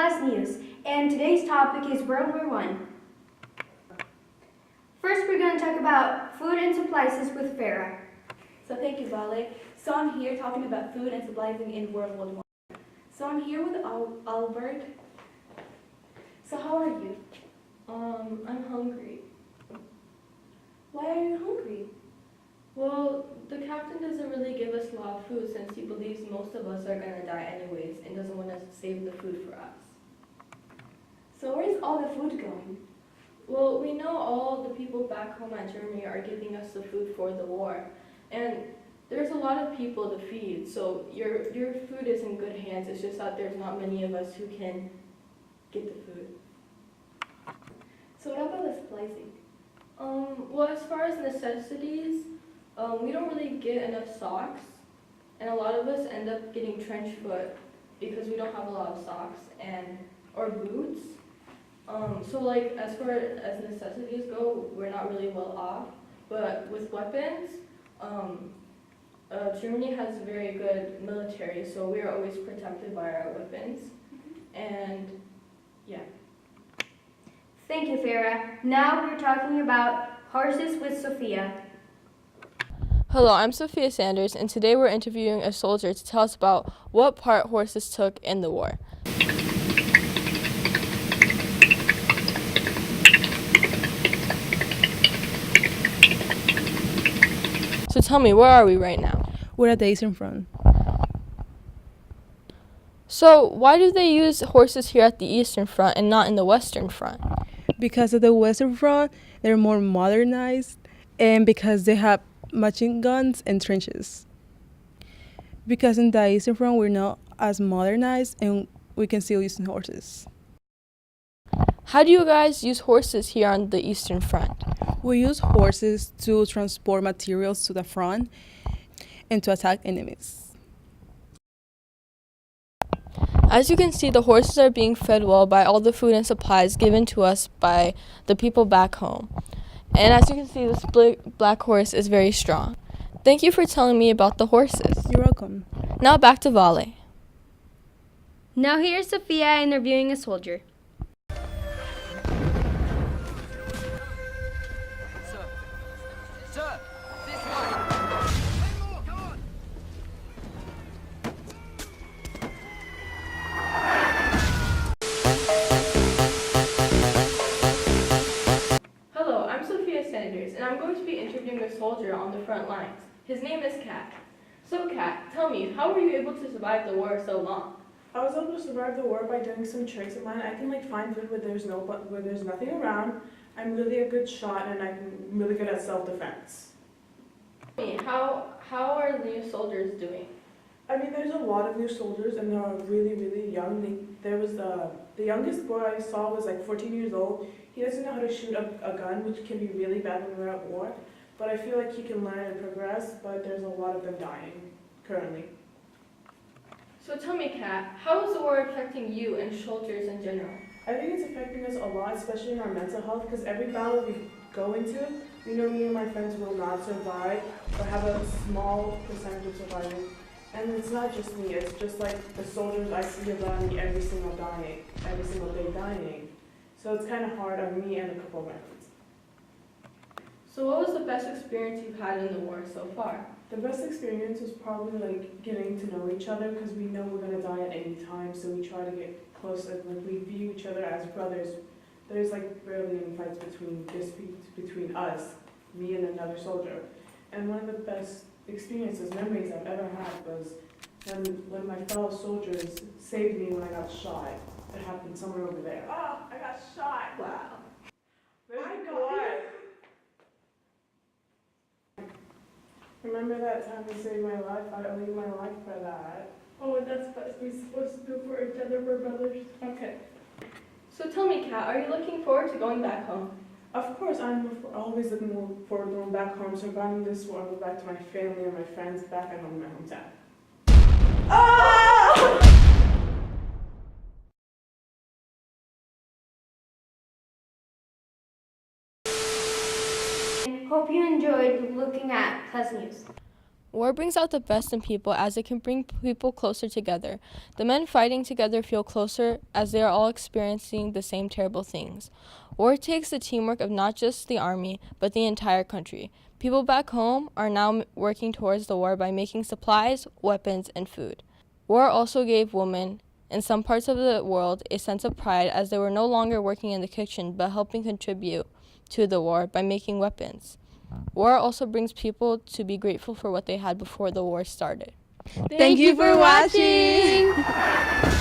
Plus News, and today's topic is World War I. First, we're going to talk about food and supplies with Farah. So thank you, Vale. So I'm here talking about food and supplies in World War I. So I'm here with Albert. So how are you? I'm hungry. Why are you hungry? Well, the captain doesn't really give us a lot of food since he believes most of us are going to die anyways and doesn't want us to save the food for us. So where's all the food going? Well, we know all the people back home at Germany are giving us the food for the war. And there's a lot of people to feed, so your food is in good hands. It's just that there's not many of us who can get the food. So what about the splicing? Well, as far as necessities, we don't really get enough socks, and a lot of us end up getting trench foot because we don't have a lot of socks or boots. So like as far as necessities go, we're not really well off. But with weapons, Germany has very good military, so we are always protected by our weapons. And yeah. Thank you, Farah. Now we're talking about horses with Sophia. Hello, I'm Sophia Sanders, and today we're interviewing a soldier to tell us about what part horses took in the war. So tell me, where are we right now? We're at the Eastern Front. So why do they use horses here at the Eastern Front and not in the Western Front? Because at the Western Front, they're more modernized, and because they have machine guns and trenches. Because in the Eastern Front, we're not as modernized, and we can still use horses. How do you guys use horses here on the Eastern Front? We use horses to transport materials to the front and to attack enemies. As you can see, the horses are being fed well by all the food and supplies given to us by the people back home. And as you can see, this black horse is very strong. Thank you for telling me about the horses. You're welcome. Now back to Vale. Now here's Sophia interviewing a soldier. Sir, this way. One more, come on. Hello, I'm Sophia Sanders, and I'm going to be interviewing a soldier on the front lines. His name is Kat. So Kat, tell me, how were you able to survive the war so long? I was able to survive the war by doing some tricks of mine. I can find food where there's nothing around. I'm really a good shot, and I'm really good at self-defense. Tell me, how are the new soldiers doing? I mean, there's a lot of new soldiers, and they're really, really young. There was the youngest boy I saw was 14 years old. He doesn't know how to shoot a gun, which can be really bad when we're at war. But I feel like he can learn and progress. But there's a lot of them dying currently. So tell me, Kat, how is the war affecting you and soldiers in general? I think it's affecting us a lot, especially in our mental health, because every battle we go into, we know me and my friends will not survive, or have a small percentage of surviving. And it's not just me, it's just the soldiers I see around me every single day dying. So it's kind of hard on me and a couple of my friends. So what was the best experience you've had in the war so far? The best experience was probably getting to know each other, because we know we're going to die at any time, so we try to get close, and we view each other as brothers. There's barely any fights disputes between us, me and another soldier. And one of the best memories I've ever had was when one of my fellow soldiers saved me when I got shot. It happened somewhere over there. Oh, I got shot. Wow. Very good. Remember that time you saved my life? I owe you my life for that. Oh, that's what we're supposed to do for each other, we're brothers. Okay. So tell me, Kat, are you looking forward to going back home? Of course, I'm always looking forward to going back home, surviving this war, go back to my family and my friends back at home in my hometown. Ah! Hope you enjoyed looking at Plus News. War brings out the best in people as it can bring people closer together. The men fighting together feel closer as they are all experiencing the same terrible things. War takes the teamwork of not just the army, but the entire country. People back home are now working towards the war by making supplies, weapons, and food. War also gave women in some parts of the world a sense of pride as they were no longer working in the kitchen but helping contribute to the war by making weapons. War also brings people to be grateful for what they had before the war started. Thank you for watching.